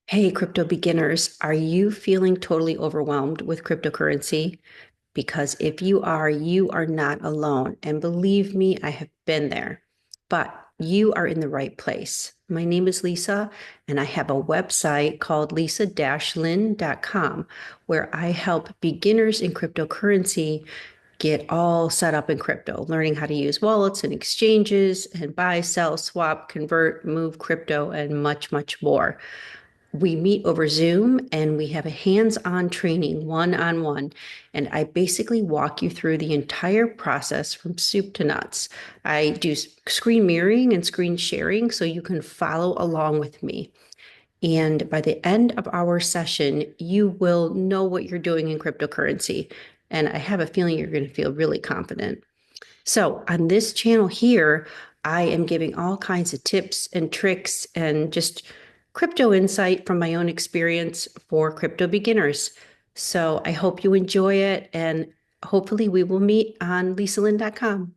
Hey, crypto beginners, are you feeling totally overwhelmed with cryptocurrency? Because if you are not alone. And believe me, I have been there, but you are in the right place. My name is Lisa, and I have a website called lisa-lynne.com where I help beginners in cryptocurrency get all set up in crypto, learning how to use wallets and exchanges and buy, sell, swap, convert, move crypto, and much, much more. We meet over Zoom and we have a hands-on training one-on-one. And I basically walk you through the entire process from soup to nuts. I do screen mirroring and screen sharing so you can follow along with me. And by the end of our session, you will know what you're doing in cryptocurrency. And I have a feeling you're going to feel really confident. So on this channel here, I am giving all kinds of tips and tricks and just crypto insight from my own experience for crypto beginners. So I hope you enjoy it, and hopefully we will meet on lisalyn.com.